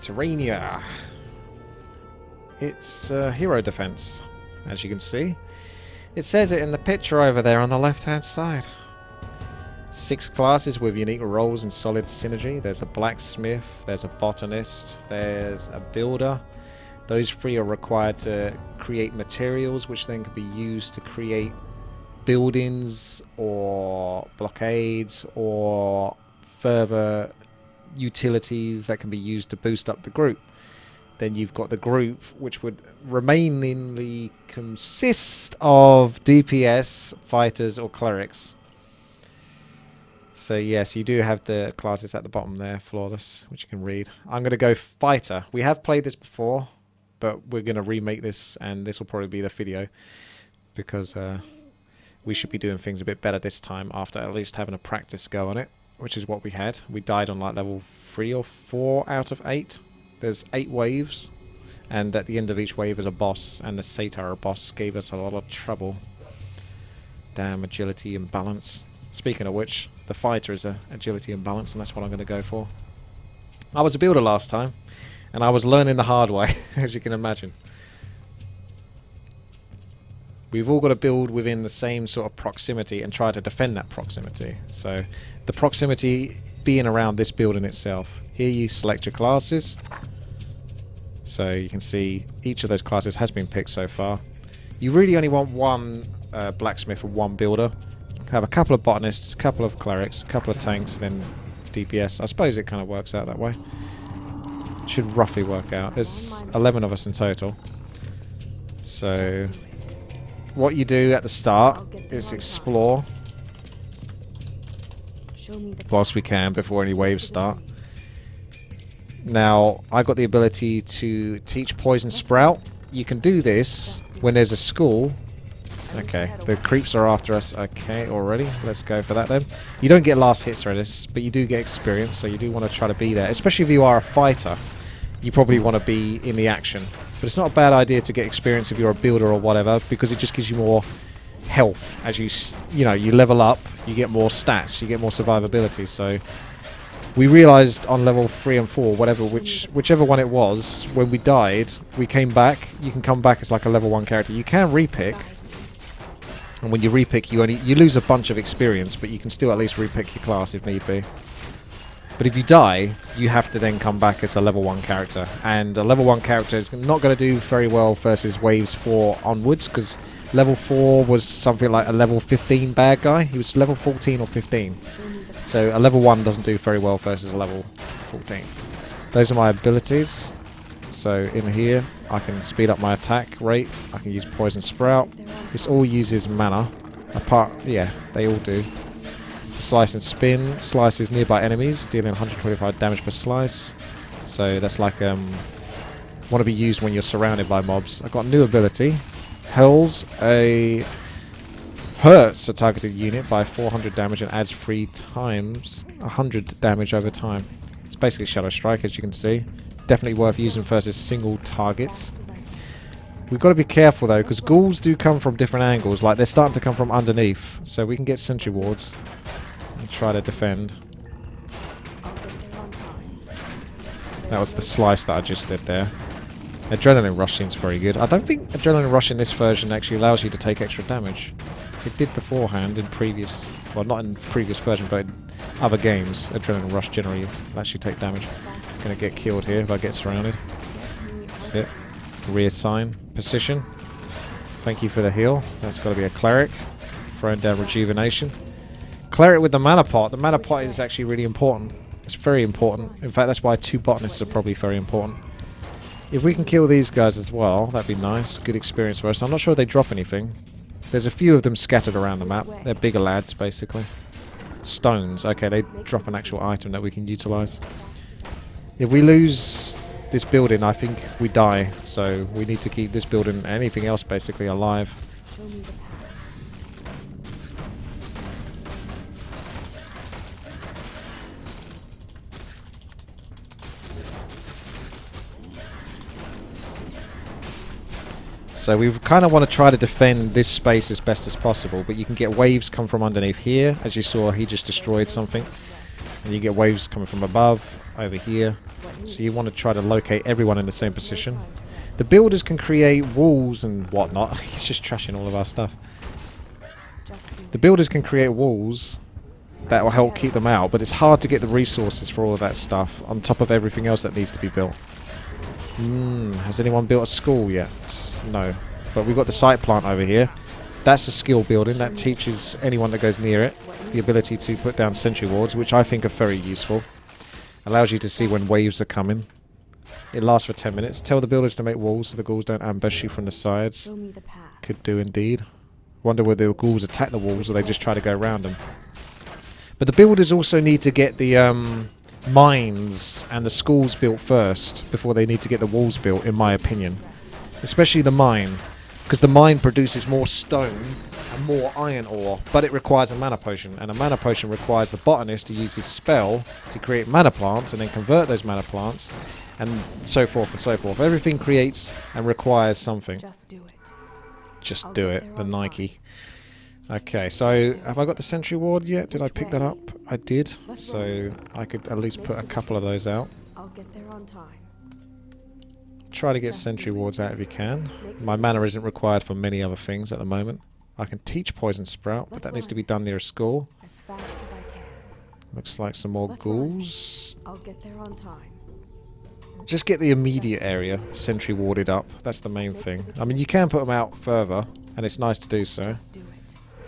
Terrania. It's hero defense, as you can see. It says it in the picture over there on the left-hand side. 6 classes with unique roles and solid synergy. There's a blacksmith, there's a botanist, there's a builder. Those 3 are required to create materials, which then can be used to create buildings or blockades or further utilities that can be used to boost up the group. Then you've got the group, which would remainingly consist of DPS, fighters, or clerics. So yes, you do have the classes at the bottom there, flawless, which you can read. I'm going to go fighter. We have played this before, but we're going to remake this, and this will probably be the video, because we should be doing things a bit better this time after at least having a practice go on it, which is what we had. We died on like level 3 or 4 out of 8. There's 8 waves, and at the end of each wave is a boss, and the Satyr boss gave us a lot of trouble. Damn agility and balance. Speaking of which, the fighter is a agility and balance, and that's what I'm going to go for. I was a builder last time, and I was learning the hard way, as you can imagine. We've all got to build within the same sort of proximity and try to defend that proximity. So the proximity being around this building itself. Here you select your classes. So you can see each of those classes has been picked so far. You really only want 1 blacksmith and 1 builder. You can have a couple of botanists, a couple of clerics, a couple of tanks, and then DPS. I suppose it kind of works out that way. Should roughly work out. There's 11 of us in total. So what you do at the start is explore whilst we can before any waves start. Now, I got the ability to teach Poison Sprout. You can do this when there's a school. Okay, the creeps are after us. Okay, already. Let's go for that then. You don't get last hits for this, but you do get experience, so you do want to try to be there. Especially if you are a fighter, you probably want to be in the action. But it's not a bad idea to get experience if you're a builder or whatever, because it just gives you more health. As you level up, you get more stats, you get more survivability. So we realized on level 3 and 4, whichever one it was, when we died, we came back. You can come back as like a level 1 character. You can repick, and when you repick, you lose a bunch of experience, but you can still at least repick your class if need be. But if you die, you have to then come back as a level 1 character, and a level 1 character is not going to do very well versus waves 4 onwards, because level 4 was something like a level 15 bad guy. He was level 14 or 15. So a level 1 doesn't do very well versus a level 14. Those are my abilities. So in here, I can speed up my attack rate. I can use Poison Sprout. This all uses mana. Yeah, they all do. So slice and spin. Slices nearby enemies, dealing 125 damage per slice. So that's like, want to be used when you're surrounded by mobs. I've got a new ability. Hurts a targeted unit by 400 damage and adds 3 times 100 damage over time. It's basically Shadow Strike, as you can see. Definitely worth using versus single targets. We've got to be careful though, because ghouls do come from different angles. Like, they're starting to come from underneath, so we can get sentry wards and try to defend. That was the slice that I just did there. Adrenaline Rush seems very good. I don't think Adrenaline Rush in this version actually allows you to take extra damage. It did beforehand in previous... Well, not in previous version, but in other games. Adrenaline Rush generally actually take damage. Gonna get killed here if I get surrounded. That's it. Reassign. Position. Thank you for the heal. That's got to be a cleric. Throwing down rejuvenation. Cleric with the mana pot. The mana pot is actually really important. It's very important. In fact, that's why 2 botanists are probably very important. If we can kill these guys as well, that'd be nice. Good experience for us. I'm not sure if they drop anything. There's a few of them scattered around the map. They're bigger lads, basically. Stones. Okay, they drop an actual item that we can utilize. If we lose this building, I think we die. So we need to keep this building and anything else basically alive. So we kind of want to try to defend this space as best as possible, but you can get waves come from underneath here. As you saw, he just destroyed something. And you get waves coming from above, over here. So you want to try to locate everyone in the same position. The builders can create walls and whatnot. He's just trashing all of our stuff. The builders can create walls that will help keep them out, but it's hard to get the resources for all of that stuff on top of everything else that needs to be built. Has anyone built a school yet? No. But we've got the site plant over here. That's a skill building that teaches anyone that goes near it the ability to put down sentry wards, which I think are very useful. Allows you to see when waves are coming. It lasts for 10 minutes. Tell the builders to make walls so the ghouls don't ambush you from the sides. Could do indeed. Wonder whether the ghouls attack the walls or they just try to go around them. But the builders also need to get the mines and the schools built first before they need to get the walls built, in my opinion. Especially the mine, because the mine produces more stone and more iron ore, but it requires a mana potion, and a mana potion requires the botanist to use his spell to create mana plants and then convert those mana plants, and so forth and so forth. Everything creates and requires something. Just do it. Just do it. The Nike. Okay, so have I got the sentry ward yet? Did I pick that up? I did. So I could at least put a couple of those out. I'll get there on time. Try to get sentry wards out if you can. My mana isn't required for many other things at the moment. I can teach poison sprout, but that needs to be done near a school. As fast as I can. Looks like some more ghouls. I'll get there on time. Just get the immediate area sentry warded up. That's the main thing. I mean, you can put them out further, and it's nice to do so. Just do it.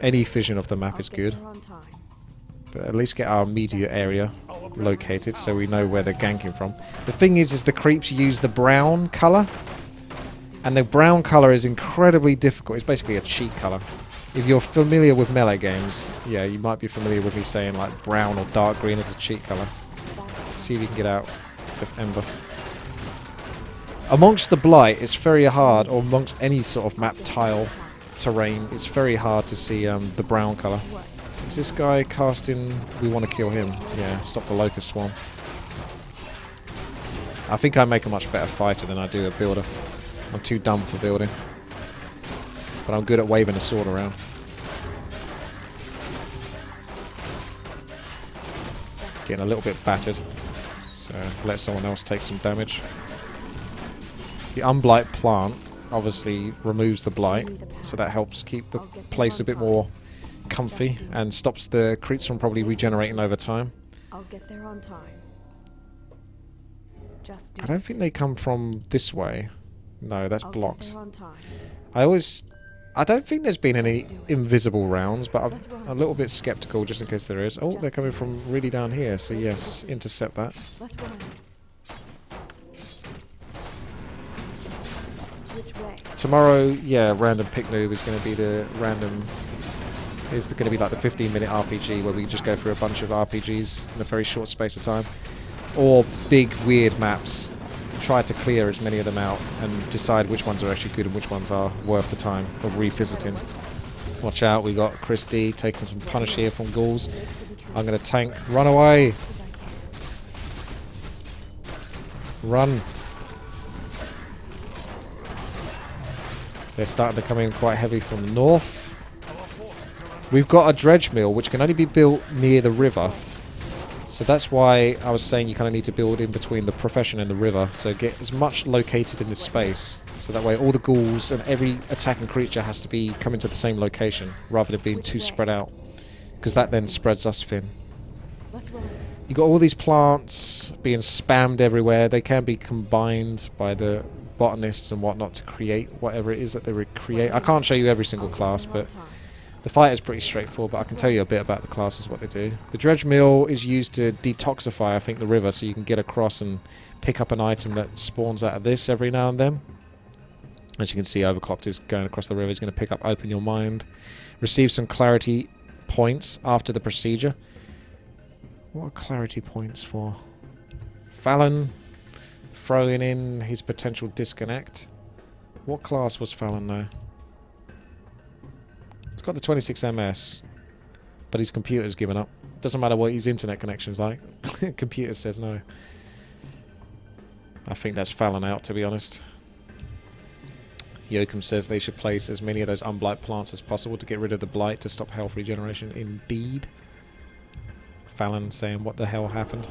Any vision of the map is good. There on time. But at least get our immediate area located so we know where they're ganking from. The thing is the creeps use the brown colour. And the brown colour is incredibly difficult. It's basically a cheat colour. If you're familiar with melee games, yeah, you might be familiar with me saying like brown or dark green is a cheat colour. Let's see if you can get out to Ember. Amongst the Blight, it's very hard, or amongst any sort of map tile terrain, it's very hard to see the brown colour. Is this guy casting... We want to kill him. Yeah, stop the Locust Swarm. I think I make a much better fighter than I do a builder. I'm too dumb for building. But I'm good at waving a sword around. Getting a little bit battered. So let someone else take some damage. The Unblight plant obviously removes the blight. So that helps keep the place a bit more comfy and stops the creeps from probably regenerating over time. I'll get there on time. Just do I don't think they come from this way. No, that's blocked. There on time. I don't think there's been any invisible rounds, but I'm a little bit skeptical just in case there is. Oh, they're coming from really down here, so yes, intercept that. Let's run. Which way? Tomorrow, yeah, random pick noob is going to be the random... Is going to be like the 15-minute RPG where we just go through a bunch of RPGs in a very short space of time. Or big, weird maps. Try to clear as many of them out and decide which ones are actually good and which ones are worth the time of revisiting. Watch out, we got Chris D taking some punish here from ghouls. I'm going to tank. Run away! Run! They're starting to come in quite heavy from the north. We've got a Dreadmill which can only be built near the river. So that's why I was saying you kind of need to build in between the profession and the river. So get as much located in this space. So that way all the ghouls and every attacking creature has to be coming to the same location rather than being too spread out. Because that then spreads us thin. You got all these plants being spammed everywhere. They can be combined by the botanists and whatnot to create whatever it is that they create. I can't show you every single class, but the fight is pretty straightforward, but I can tell you a bit about the classes, what they do. The Dreadmill is used to detoxify, I think, the river, so you can get across and pick up an item that spawns out of this every now and then. As you can see, Overclocked is going across the river. He's going to pick up Open Your Mind. Receive some clarity points after the procedure. What are clarity points for? Fallon throwing in his potential disconnect. What class was Fallon though? He's got the 26 MS, but his computer's given up. Doesn't matter what his internet connection's like. Computer says no. I think that's Fallon out, to be honest. Yoakum says they should place as many of those unblight plants as possible to get rid of the blight to stop health regeneration. Indeed. Fallon saying, what the hell happened?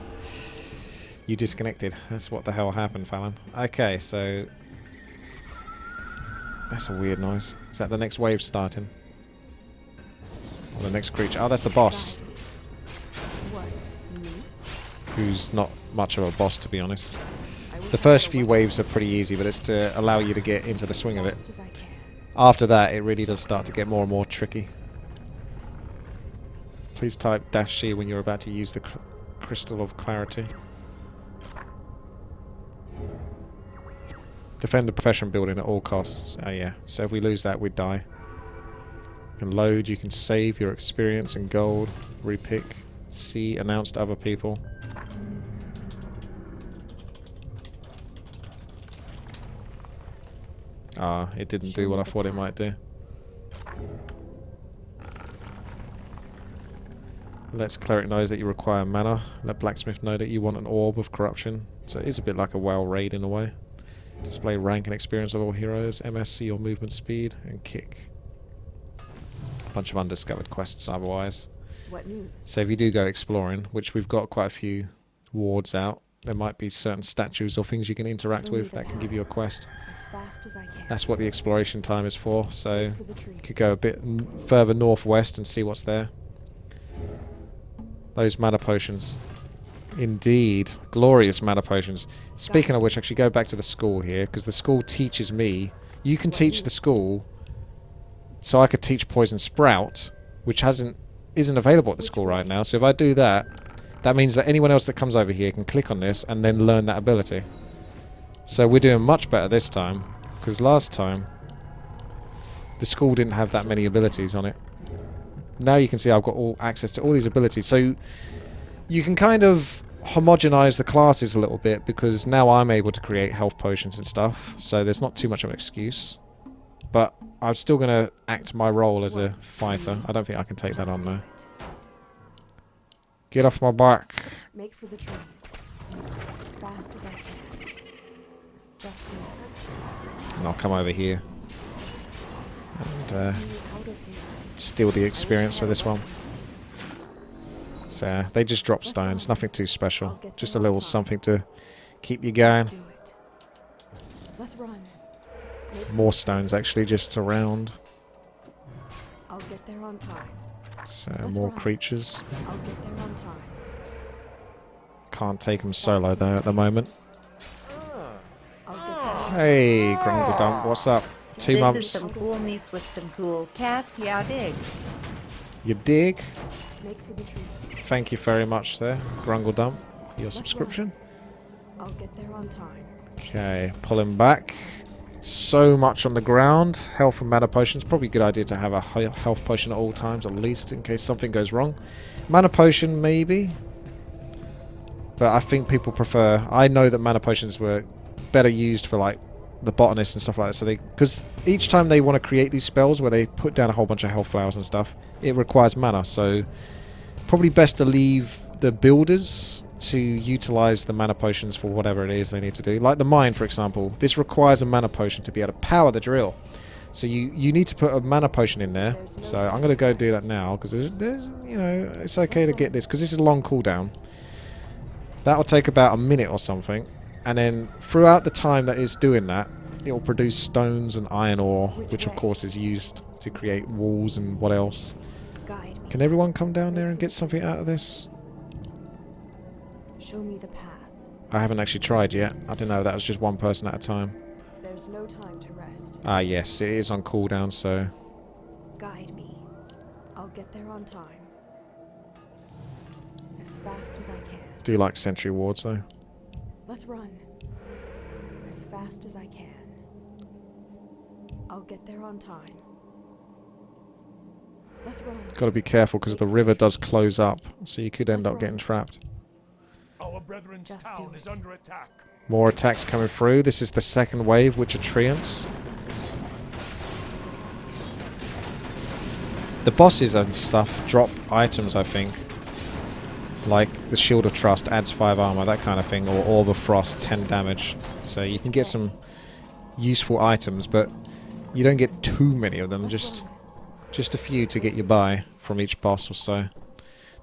You disconnected. That's what the hell happened, Fallon. Okay, so... That's a weird noise. Is that the next wave starting? Or the next creature? Oh, that's the boss. What? Me? Who's not much of a boss, to be honest. The first few waves are pretty easy, but it's to allow you to get into the swing of it. Fast as I can. After that, it really does start to get more and more tricky. Please type -C when you're about to use the Crystal of Clarity. Defend the profession building at all costs. Oh yeah, so if we lose that, we'd die. You can load, you can save your experience and gold, repick, see, announce to other people. Ah, it didn't do what I thought it might do. Let cleric knows that you require mana. Let blacksmith know that you want an orb of corruption. So it is a bit like a WoW raid in a way. Display rank and experience of all heroes. MSC or movement speed and kick. A bunch of undiscovered quests otherwise. What news? So if you do go exploring, which we've got quite a few wards out, there might be certain statues or things you can interact with that can give you a quest. As fast as I can. That's what the exploration time is for. So For the trees. you could go a bit further northwest and see what's there. Those mana potions. Indeed. Glorious mana potions. Speaking of which, actually go back to the school here, because the school teaches me. You can teach the school, so I could teach Poison Sprout, which isn't available at the school right now. So if I do that, that means that anyone else that comes over here can click on this and then learn that ability. So we're doing much better this time, because last time the school didn't have that many abilities on it. Now you can see I've got all access to all these abilities. So you can kind of homogenize the classes a little bit, because now I'm able to create health potions and stuff. So there's not too much of an excuse. But I'm still going to act my role as a fighter. I don't think I can take that on though. Get off my back. Make for the trees. As fast as I can. Just a minute. And I'll come over here and Get me out of here. steal the experience for this one. So they just drop stones, nothing too special. Just a little something to keep you going. Do it. Let's run. More stones actually just around. I'll get there on time. So more creatures. I'll get there on time. Can't take them solo though at the moment. I'll get there. Hey, Grumble Dump, what's up? 2 This months. is some cool meats with some cool cats. Yeah, dig. You dig? Make for the trees. Thank you very much there, Grungle Dump, for your subscription. I'll get there on time. Okay, pull him back. So much on the ground. Health and mana potions. Probably a good idea to have a health potion at all times, at least, in case something goes wrong. Mana potion, maybe. But I think people prefer... I know that mana potions were better used for, like, the botanists and stuff like that. So because each time they want to create these spells where they put down a whole bunch of health flowers and stuff, it requires mana. So probably best to leave the builders to utilize the mana potions for whatever it is they need to do. Like the mine, for example. This requires a mana potion to be able to power the drill. So you need to put a mana potion in there. So I'm going to go do that now, because there's, you know, it's okay to get this, because this is a long cooldown. That'll take about a minute or something. And then throughout the time that it's doing that, it will produce stones and iron ore, which of course is used to create walls and what else. Guide me. Can everyone come down there and get something out of this? Show me the path. I haven't actually tried yet. I don't know, that was just one person at a time. There's no time to rest. Ah yes, it is on cooldown, so... Guide me. I'll get there on time. As fast as I can. Do like sentry wards though. Let's run. As fast as I can. I'll get there on time. Let's run. Got to be careful because the river does close up, so you could end up getting trapped. Our brethren's Just town do is it. under attack. More attacks coming through. This is the second wave, which are treants. The bosses and stuff drop items, I think. Like the Shield of Trust adds 5 armor, that kind of thing, or Orb of Frost, 10 damage. So you can get some useful items, but you don't get too many of them, just a few to get you by from each boss or so.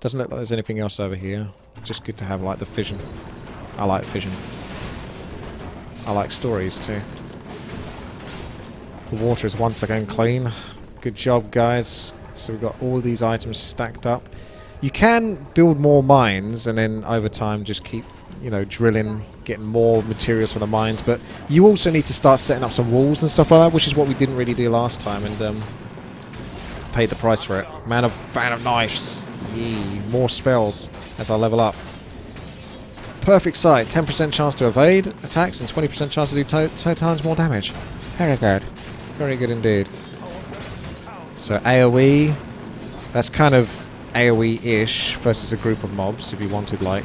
Doesn't look like there's anything else over here. Just good to have like the fission. I like fission. I like stories too. The water is once again clean. Good job, guys. So we've got all these items stacked up. You can build more mines and then over time just keep, you know, drilling, getting more materials from the mines. But you also need to start setting up some walls and stuff like that, which is what we didn't really do last time, and paid the price for it. Fan of knives. Yee, more spells as I level up. Perfect sight. 10% chance to evade attacks and 20% chance to do 2 times more damage. Very good. Very good indeed. So AoE, that's kind of AoE-ish versus a group of mobs if you wanted like,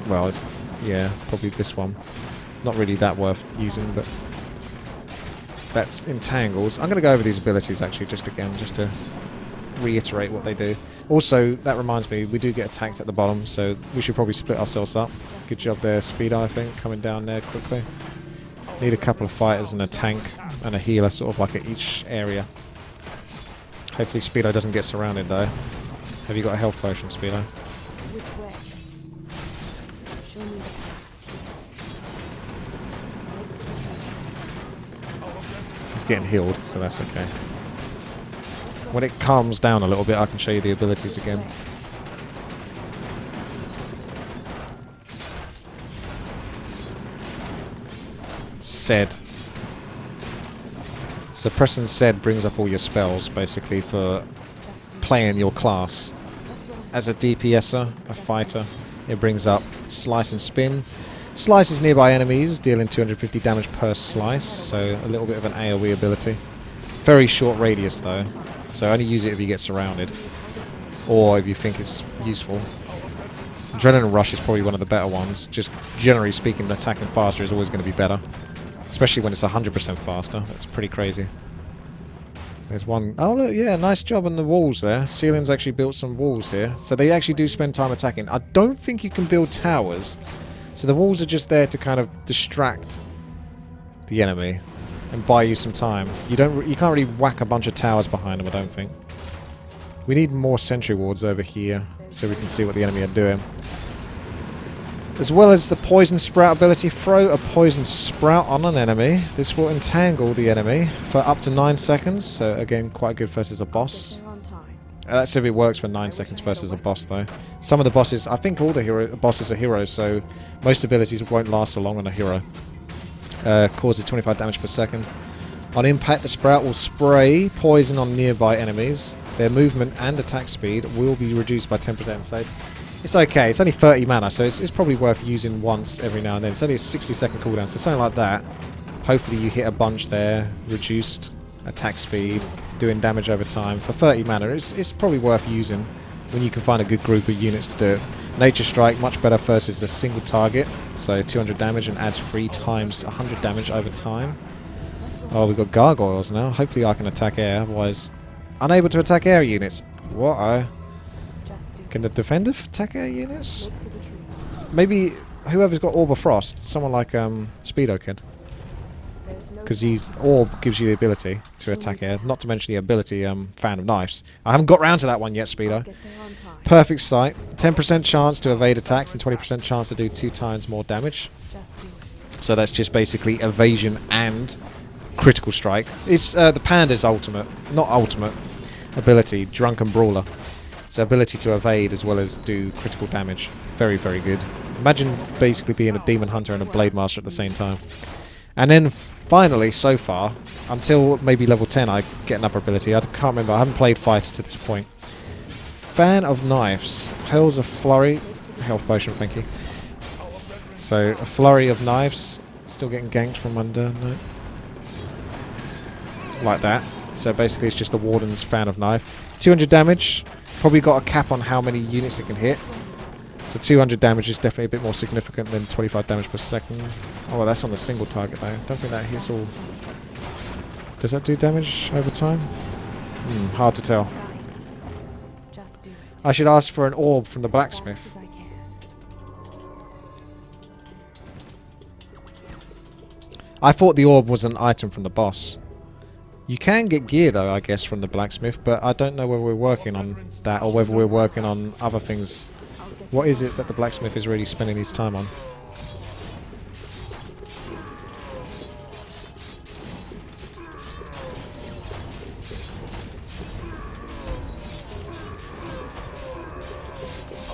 well, it's, yeah, probably this one. Not really that worth using, but that's entangles. I'm going to go over these abilities actually just to reiterate what they do. Also, that reminds me, we do get attacked at the bottom, so we should probably split ourselves up. Good job there, Speedo, I think, coming down there quickly. Need a couple of fighters and a tank and a healer sort of like at each area. Hopefully Speedo doesn't get surrounded though. Have you got a health potion, Speedo? Which way? Show me the path. He's getting healed, so that's okay. When it calms down a little bit, I can show you the abilities again. Said. So pressing said brings up all your spells, basically, for playing your class. As a DPSer, a fighter, it brings up Slice and Spin. Slices nearby enemies, dealing 250 damage per slice, so a little bit of an AoE ability. Very short radius though, so only use it if you get surrounded, or if you think it's useful. Adrenaline Rush is probably one of the better ones. Just generally speaking, attacking faster is always going to be better. Especially when it's 100% faster. That's pretty crazy. There's one... Oh, look, yeah, nice job on the walls there. Ceiling's actually built some walls here. So they actually do spend time attacking. I don't think you can build towers. So the walls are just there to kind of distract the enemy and buy you some time. You can't really whack a bunch of towers behind them, I don't think. We need more sentry wards over here so we can see what the enemy are doing. As well as the poison sprout ability, throw a poison sprout on an enemy. This will entangle the enemy for up to 9 seconds. So again, quite good versus a boss. That's if it works for 9 seconds versus a boss though. Some of the bosses, I think all the bosses are heroes, so most abilities won't last so long on a hero. Causes 25 damage per second. On impact, the sprout will spray poison on nearby enemies. Their movement and attack speed will be reduced by 10%. So it's okay. It's only 30 mana, so it's probably worth using once every now and then. It's only a 60-second cooldown, so something like that. Hopefully you hit a bunch there. Reduced attack speed, doing damage over time. For 30 mana, it's probably worth using when you can find a good group of units to do it. Nature Strike, much better versus a single target. So 200 damage and adds 3 times 100 damage over time. Oh, we've got gargoyles now. Hopefully I can attack air, otherwise unable to attack air units. What? Can the defender attack air units? Maybe whoever's got Orb of Frost, someone like Speedo can. Because Orb gives you the ability to attack air, not to mention the ability Fan of Knives. I haven't got round to that one yet, Speedo. Perfect sight. 10% chance to evade attacks and 20% chance to do 2 times more damage. So that's just basically evasion and critical strike. It's the Panda's ultimate, not ultimate, ability, Drunken Brawler. So ability to evade as well as do critical damage. Very, very good. Imagine basically being a Demon Hunter and a Blade Master at the same time. And then finally, so far, until maybe level 10 I get another ability. I can't remember, I haven't played Fighter to this point. Fan of Knives. Hurls a flurry. Health potion, thank you. So, a flurry of knives. Still getting ganked from under, no. Like that. So basically it's just the Warden's Fan of Knife. 200 damage. Probably got a cap on how many units it can hit. So 200 damage is definitely a bit more significant than 25 damage per second. Oh, well, that's on the single target though. Don't think that hits all. Does that do damage over time? Hard to tell. I should ask for an orb from the blacksmith. I thought the orb was an item from the boss. You can get gear though, I guess, from the blacksmith, but I don't know whether we're working on that or whether we're working on other things. What is it that the blacksmith is really spending his time on?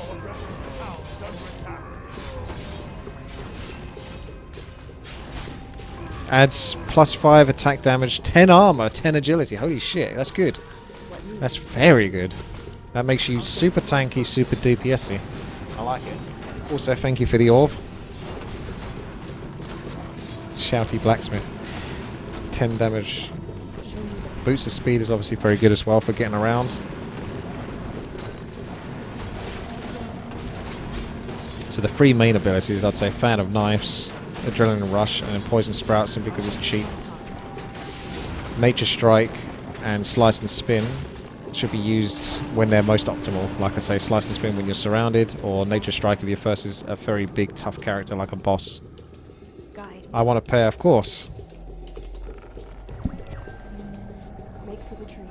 Our brethren's town is under attack. Adds +5 attack damage, 10 armor, 10 agility. Holy shit, that's good. That's very good. That makes you super tanky, super DPSy. I like it. Also, thank you for the orb. Shouty blacksmith. 10 damage. Boost of speed is obviously very good as well for getting around. So the three main abilities, I'd say Fan of Knives, Adrenaline Rush, and then Poison Sprout simply because it's cheap. Nature Strike and Slice and Spin should be used when they're most optimal. Like I say, Slice and Spin when you're surrounded, or Nature Strike if your first is a very big, tough character like a boss. Guide. I want a pair, of course. Make for the trees.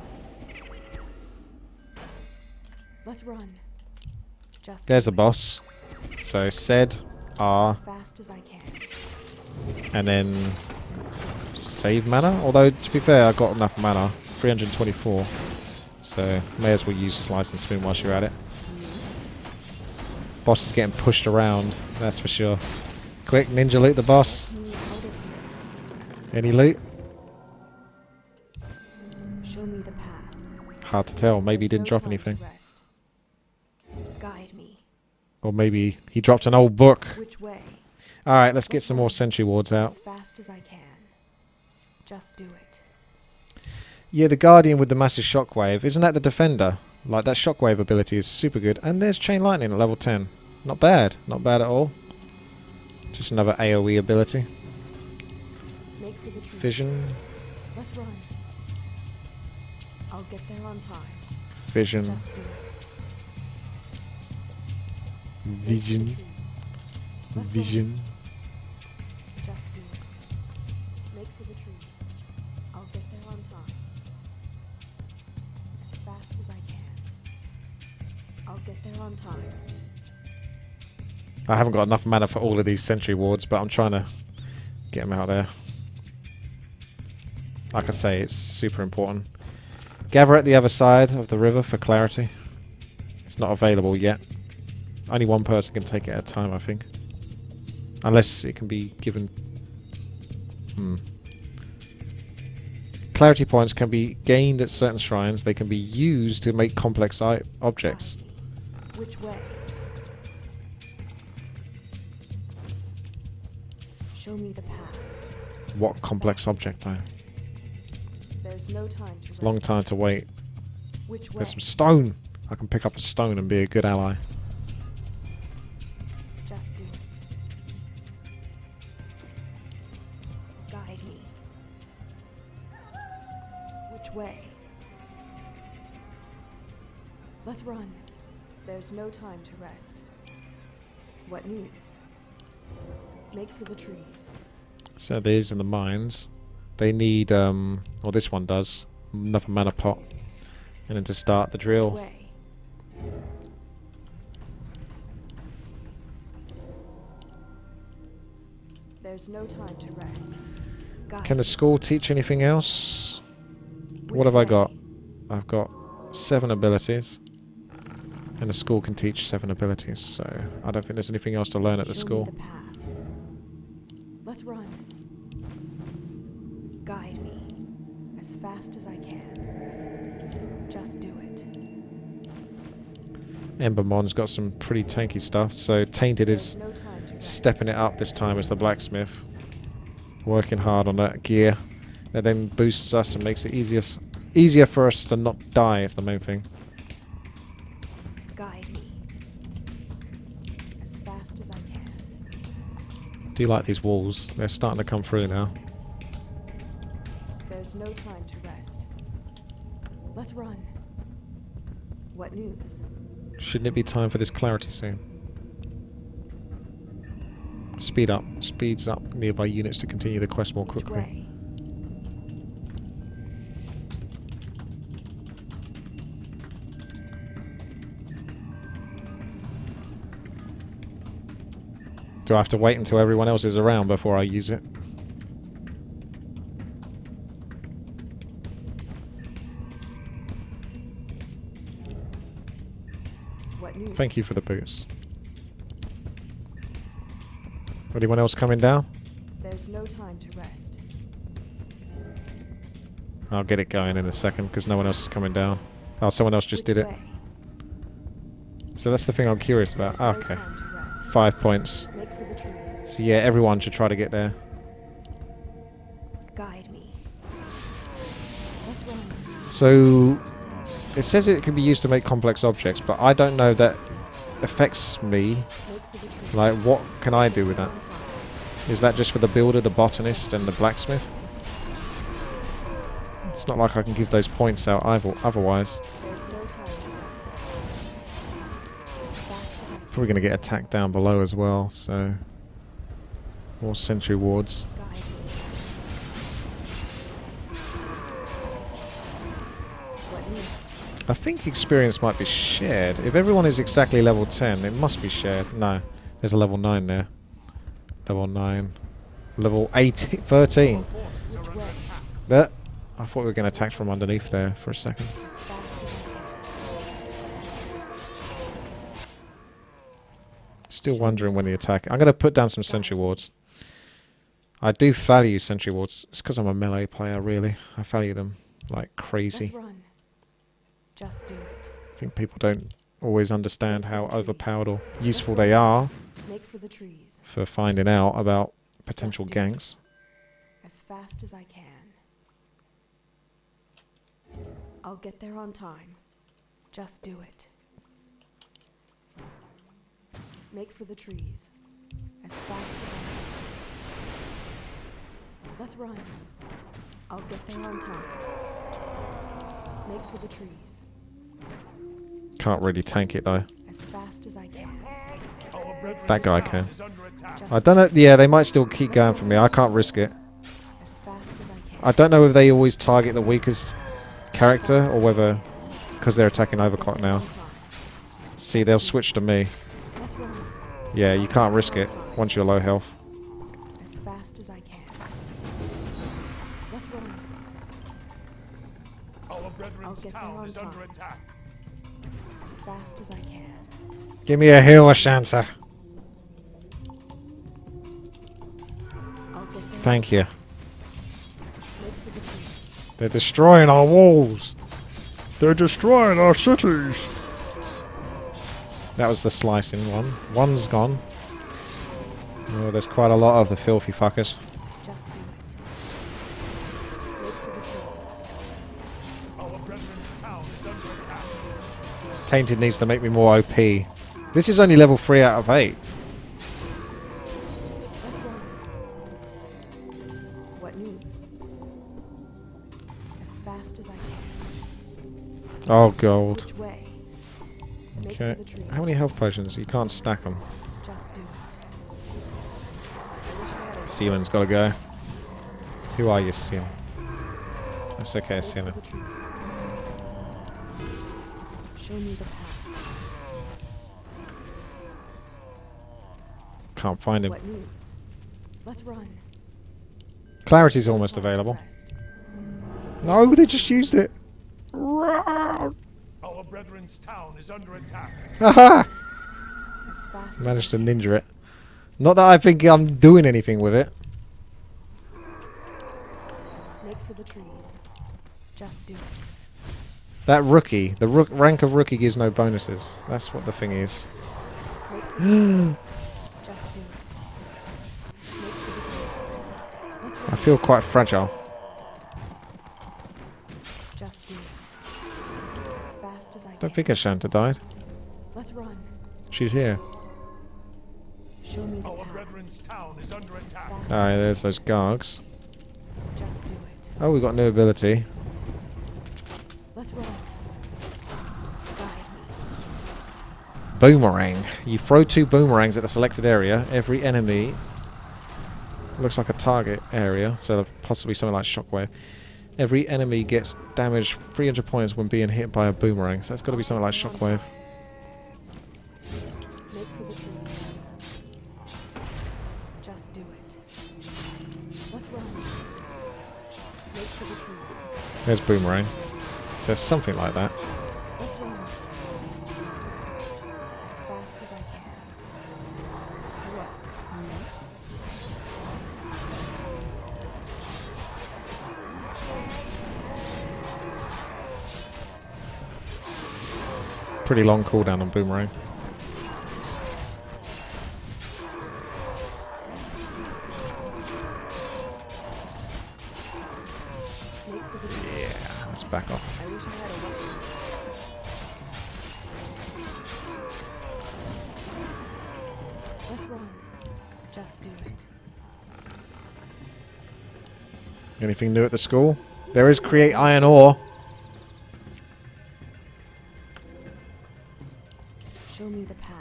Let's run. Just There's a do it. boss. So Sed, R, As fast as I can. and then save mana. Although, to be fair, I got enough mana. 324. So may as well use Slice and Spin whilst you're at it. Boss is getting pushed around, that's for sure. Quick, ninja loot the boss. Me out of here. Any loot? Show me the path. Hard to tell. Maybe he There's didn't no drop time to anything. rest. Guide me. Or maybe he dropped an old book. Which way? Alright, let's get some more sentry wards out. As fast as I can. Just do it. Yeah, the Guardian with the massive shockwave. Isn't that the Defender? Like, that shockwave ability is super good. And there's Chain Lightning at level 10. Not bad. Not bad at all. Just another AoE ability. Make for the trees. Vision. Let's run. I'll get there on time. Vision. Just do it. Make for the Vision. trees. Let's Vision. run. Just do it. Make for the trees. I'll get there on time. As fast as I can. I'll get there on time. I haven't got enough mana for all of these sentry wards, but I'm trying to get them out there. Like I say, it's super important. Gather at the other side of the river for clarity. It's not available yet. Only one person can take it at a time, I think. Unless it can be given... Clarity points can be gained at certain shrines. They can be used to make complex objects. Which way? Show me the path. What complex object, though? There's no time to It's a long rest. time to wait. Which way? There's some stone. I can pick up a stone and be a good ally. Just do it. Guide me. Which way? Let's run. There's no time to rest. What news? Make for the trees. So these are the mines. They need, or this one does, another mana pot. And then to start the Which drill. way? There's no time to rest. Guide Can the me. school teach anything else? Which What have I way? got? I've got 7 abilities. And the school can teach 7 abilities, so I don't think there's anything else to learn at the Show me school. the path. Let's run. Guide me as fast as I can. Just do it. Embermon's got some pretty tanky stuff, so Tainted is There's no time to rest. stepping it up this time as the blacksmith. Working hard on that gear. That then boosts us and makes it easier for us to not die is the main thing. Guide me as fast as I can. Do you like these walls? They're starting to come through now. There's no time to rest. Let's run. What news? Shouldn't it be time for this clarity soon? Speed up. Speeds up nearby units to continue the quest more Which quickly. way? Do I have to wait until everyone else is around before I use it? What news? Thank you for the boots. Anyone else coming down? There's no time to rest. I'll get it going in a second because no one else is coming down. Oh, someone else just did it. Which way? So that's the thing I'm curious about. There's no Okay. time to rest. 5 points. Make for the trees. So yeah, everyone should try to get there. Guide me. Let's run. So it says it can be used to make complex objects, but I don't know if that affects me. Make for the trees. Like, what can I do with that? On time. Is that just for the builder, the botanist, and the blacksmith? It's not like I can give those points out either, otherwise. There's no time to rest. As fast as I Probably going to get attacked down below as well, so... More sentry wards. guide me. What news? I think experience might be shared. If everyone is exactly level 10, it must be shared. No, there's a level 9 there. Level 9. Level 18, 13. Forces are Which under way? attack. There. I thought we were going to attack from underneath there for a second. As fast as I can. Still wondering when the attack... I'm going to put down some sentry wards. I do value sentry wards. It's because I'm a melee player, really. I value them like crazy. Let's run. Just do it. I think people don't always understand how overpowered or useful they are Make for the trees. for finding out about potential ganks. As fast as I can. I'll get there on time. Just do it. Make for the trees. As fast as I can. Let's run. I'll get there on time. Make for the trees. Can't really tank it though. As fast as I can. Our brethren's That guy town can. is under attack. Just I don't know. Yeah, they might still keep going for me. I can't risk it. as fast as I can. I don't know if they always target the weakest character or whether because they're attacking Overclock now. See, they'll switch to me. Let's run. Yeah, you can't risk it once you're low health. As fast as I can. Let's run. Our brethren's get there town on is under time. attack. As fast as I can. Give me a heal, Ashanta. I'll get there. Thank you. Make for the trees. They're destroying our walls. They're destroying our cities. That was the slicing one. One's gone. Oh, there's quite a lot of the filthy fuckers. Just do it. Make for the trees. Our brethren's town is under attack. Tainted needs to make me more OP. This is only level 3 out of 8. Let's run. What news? As fast as I can. Oh, gold. Which way? Make Okay. for the trees. How many health potions? You can't stack them. Just do it. I wish I had a Seaman's got to go. Who are you, Seaman? That's okay, Make Seaman. for the trees. Show me the path. Can't find him. What news? Let's run. Clarity's almost Time to available. rest. No, they just used it. Our brethren's town is under attack. Haha! As fast Managed to ninja it. Not that I think I'm doing anything with it. Make for the trees. Just do it. That rookie, the rank of rookie gives no bonuses. That's what the thing is. Make for the trees. Just do it. Make for the trees. Let's I run. feel quite fragile. Just do it. As fast as I Don't can. think Ashanta died. Let's run. She's here. Show me the Our path. brethren's town is under As attack. fast Ah, as there's those Gargs. Just do it. Oh, we got new ability. Let's run. Guide me. Boomerang. You throw 2 boomerangs at the selected area. Every enemy looks like a target area, so possibly something like Shockwave. Every enemy gets damaged 300 points when being hit by a boomerang, so it's got to be something like Shockwave. Make for the trees. Make for the trees. There's Boomerang. So something like that. Let's run. As fast as I can. What? Pretty long cooldown on Boomerang. Make for the trees. Yeah, let's back off. I wish I had a weapon. Let's run. Just do it. Anything new at the school? There is create iron ore. Show me the path.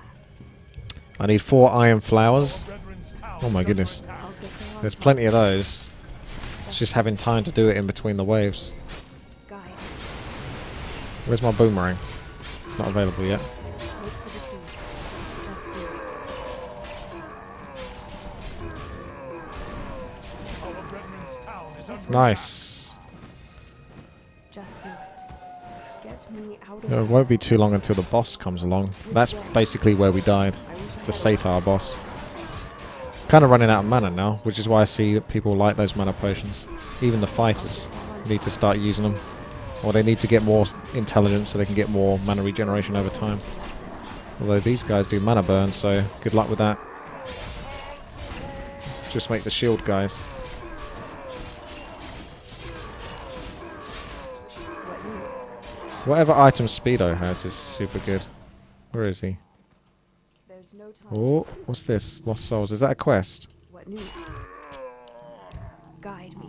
I need 4 iron flowers. Brethren's town Oh my is goodness. under attack. I'll get there on There's time. plenty of those. It's just having time to do it in between the waves. Guide. Where's my Boomerang? It's not available yet. Make for the trees. Just do it. Our Brethren's town is under Nice. Just do it. Get me out of It won't be too long until the boss comes along. That's basically where we died. I wish It's I the had a Satar boss. Kind of running out of mana now, which is why I see that people like those mana potions. Even the fighters need to start using them. Or they need to get more intelligence so they can get more mana regeneration over time. Although these guys do mana burn, so good luck with that. Just make the shield guys. What news? Whatever item Speedo has is super good. Where is he? There's no time. Oh, what's this? Lost Souls. Is that a quest? What news? Guide me.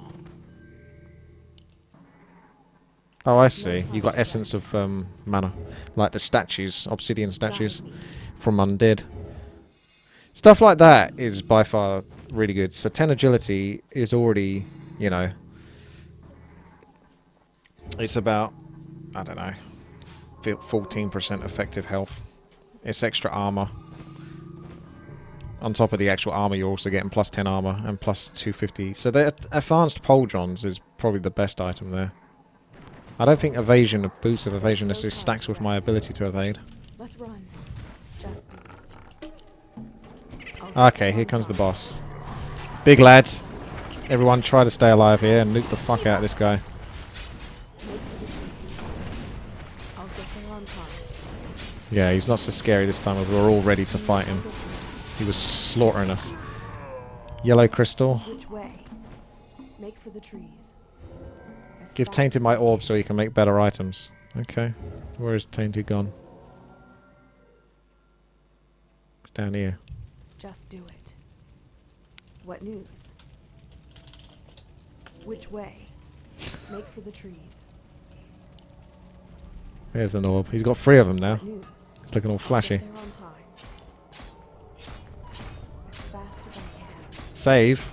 Oh, I see. You got essence of mana. Like the statues, obsidian statues Guide me. from Undead. Stuff like that is by far really good. So 10 agility is already, you know, it's about, I don't know, 14% effective health. It's extra armor. On top of the actual armor, you're also getting plus 10 armor and plus 250. So the advanced pauldrons is probably the best item there. I don't think evasion, a boost of evasion, necessarily stacks with my ability to evade. Let's run. Just do it. Okay, here comes the boss. Big lad. Everyone try to stay alive here and nuke the fuck out of this guy. Make for the trees. I'll get there on time. Yeah, he's not so scary this time. We're all ready to fight him. He was slaughtering us. Yellow crystal. Which way? Make for the trees. As Give fast Tainted as my I orb so he can make better items. Okay. Where is Tainted gone? It's down here. Just do it. What news? Which way? Make for the trees. There's an orb. He's got 3 of them now. What news? It's looking all I'll get flashy. there on time. As fast as I can. Save.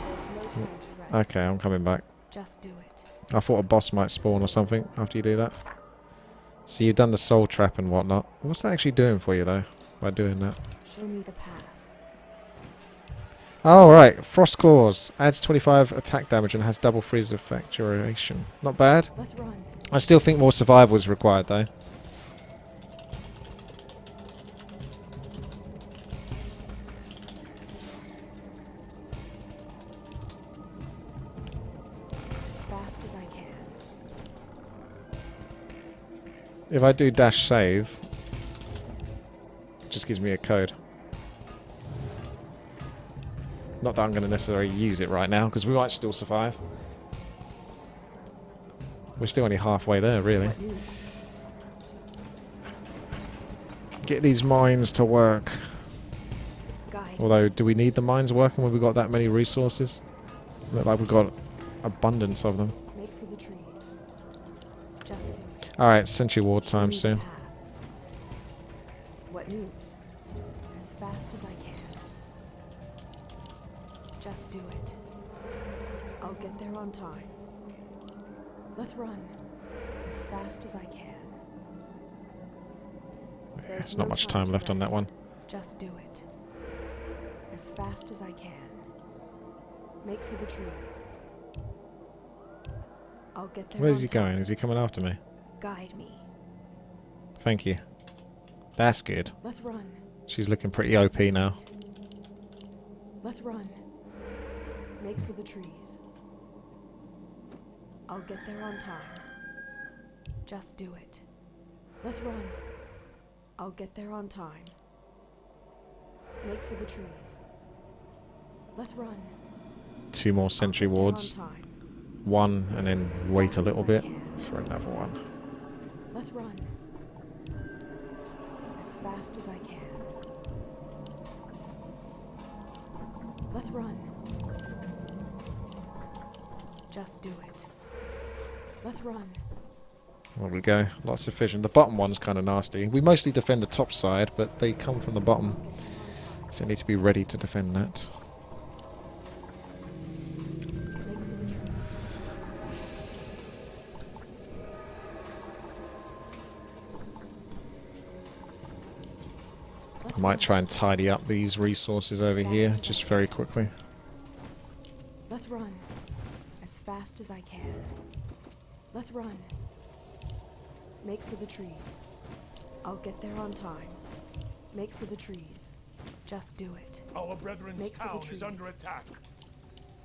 There's no time to rest. Okay, I'm coming back. Just do it. I thought a boss might spawn or something after you do that. So you've done the soul trap and whatnot. What's that actually doing for you though, by doing that? Show me the path. Oh, right. Frost Claws. Adds 25 attack damage and has double freeze effect duration. Not bad. Let's run. I still think more survival is required though. As fast as I can. If I do dash save, it just gives me a code. Not that I'm going to necessarily use it right now, because we might still survive. We're still only halfway there, really. What news? Get these mines to work. Guide. Although, do we need the mines working when we've got that many resources? Look like we've got abundance of them. Make for the trees. Just do it. Alright, Century War Show time me the soon. path. What news? As fast as I can. Just do it. I'll get there on time. Let's run. As fast as I can. There's There's no not much time time to left on that rest. one. Just do it. As fast as I can. Make for the trees. I'll get there. Where's on he time. going? Is he coming after me? Guide me. Thank you. That's good. Let's run. She's looking pretty OP now. Let's run. Make for the trees. I'll get there on time. Just do it. Let's run. I'll get there on time. Make for the trees. Let's run. 2 more sentry I'll get there wards. on time. 1 and then As wait fast a as little I bit can. for another one. Let's run. As fast as I can. Let's run. Just do it. Let's run. There we go. Lots of vision. The bottom one's kind of nasty. We mostly defend the top side, but they come from the bottom. So need to be ready to defend that. Make for the trees. I might try and tidy up these resources over here just very quickly. Let's run. As fast as I can. Let's run. Make for the trees. I'll get there on time. Make for the trees. Just do it. Our brethren's Make for the town is trees. under attack.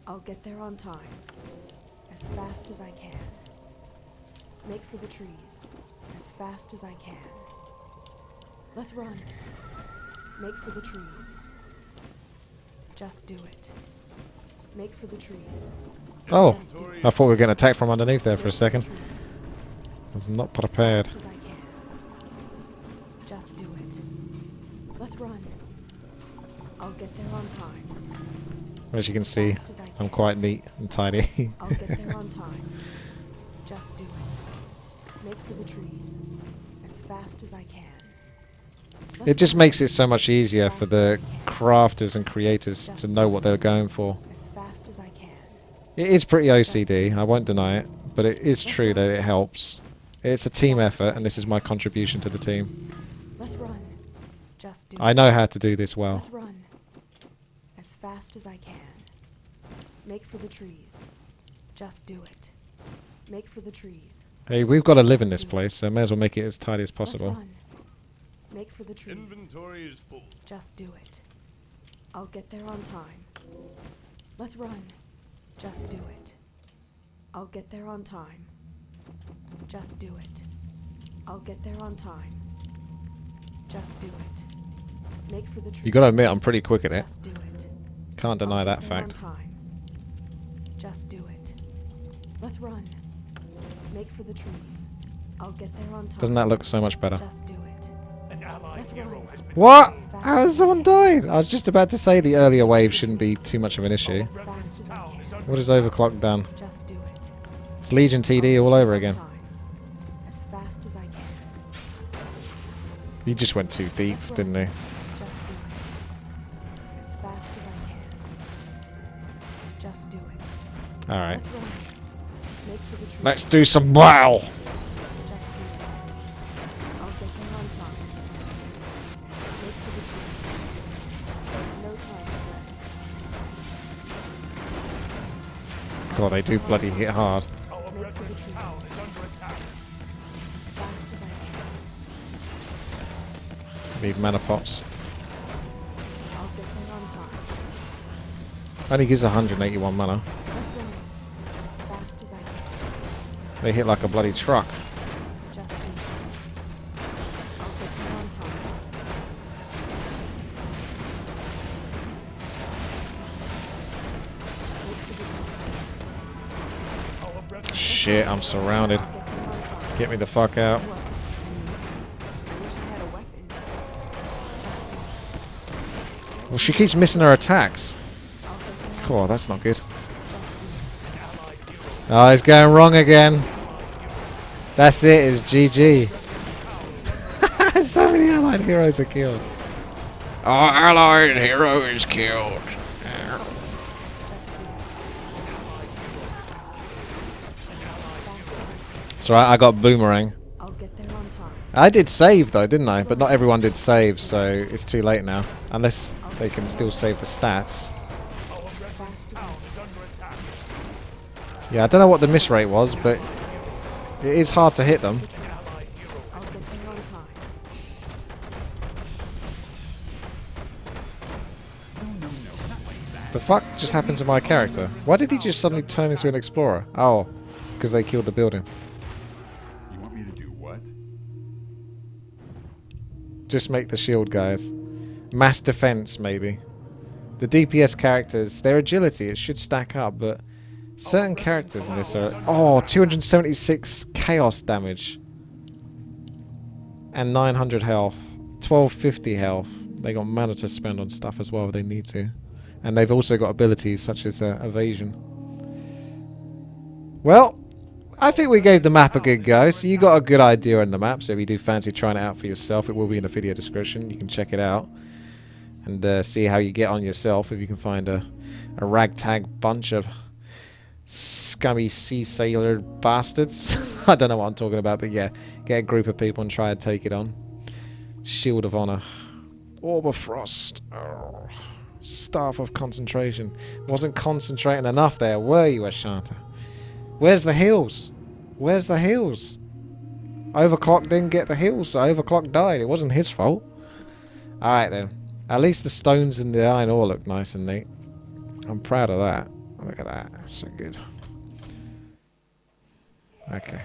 I'll get there on time. As fast as I can. Make for the trees. As fast as I can. Let's run. Make for the trees. Just do it. Make for the trees. Oh! Just do it. I thought we were getting attacked from underneath there for a Make the second. trees. Was not As prepared. fast as I can. Just do it. Let's run. I'll get there on time. As you can As see, fast as I I'm can. quite neat and tidy. I'll get there on time. Just do it. Make for the trees. As fast as I can. Let's It just run. makes it so much easier As for fast the as I can. crafters and creators to know what they're going for. As fast as I can. It is pretty OCD, I won't deny it, but it is true that it helps. It's a team effort, and this is my contribution to the team. Let's run. Just do I it. know how to do this well. Let's run. As fast as I can. Make for the trees. Just do it. Make for the trees. Hey, we've got to live in this place, so may as well make it as tidy as Let's possible. run. Make for the trees. Inventory is full. Just do it. I'll get there on time. Let's run. Just do it. I'll get there on time. Just do it. I'll get there on time. Just do it. Make for the trees. You got to admit, I'm pretty quick at it. Just do it. Can't deny I'll that get there fact. On time. Just do it. Let's run. Make for the trees. I'll get there on time. Doesn't that look so much better? Just do it. An allied Let's hero run. has been What? As fast How as has someone I can. died? I was just about to say the earlier wave shouldn't be too much of an issue. As fast as I town is can. under What has Overclock done? Just do it. It's Legion TD all over again. As fast as I can. He just went too deep, Let's run. didn't he? Just do it. As fast as I can. Just do it. Alright. Let's run. Make for the trees. Let's do some wow! Just do it. I'll get there on time. Make for the trees. There's no time to rest. God, they do bloody hit hard. Our Make for the brethren's trees. town is under attack. As fast as I can. Need mana pots. I'll get there on time. Only gives 181 mana. Let's run. As fast as I can. They hit like a bloody truck. Just do it. I'll get there on time. Make for the trees. Our brethren's Shit, I'm surrounded. I'll get there on time. Get me the fuck out. What? I wish I had a weapon. Just do it. Well, she keeps missing her attacks. I'll get there on Cool, that's not good. Just do it. allied hero. Oh, it's going wrong again. That's it, it's GG. So many allied heroes are killed. Our allied hero is killed. Just do it. It's alright, I got boomerang. I'll get there on time. I did save though, didn't I? But not everyone did save, so it's too late now. Unless they can still save the stats. Our As brethren's fast as I town is under attack. Yeah, I don't know what the miss rate was, but it is hard to hit them. I'll get there on time. The fuck just happened to my character? Why did he just suddenly turn into an explorer? Oh, because they killed the building. You want me to do what? Just make the shield, guys. Mass defense, maybe. The DPS characters, their agility, it should stack up, but certain characters in this are... Oh, 276 chaos damage. And 900 health. 1250 health. They got mana to spend on stuff as well if they need to. And they've also got abilities such as evasion. Well, I think we gave the map a good go, so you got a good idea on the map, so if you do fancy trying it out for yourself, it will be in the video description. You can check it out and see how you get on yourself if you can find a ragtag bunch of scummy sea sailor bastards. I don't know what I'm talking about, but yeah, get a group of people and try and take it on. Shield of Honor. Orb of Frost. Oh. Staff of Concentration. Wasn't concentrating enough there, were you, Ashanta? Where's the heals? Where's the heals? Overclock didn't get the heals, so Overclock died. It wasn't his fault. Alright then. At least the stones and the iron ore look nice and neat. I'm proud of that. Look at that. That's so good. Okay.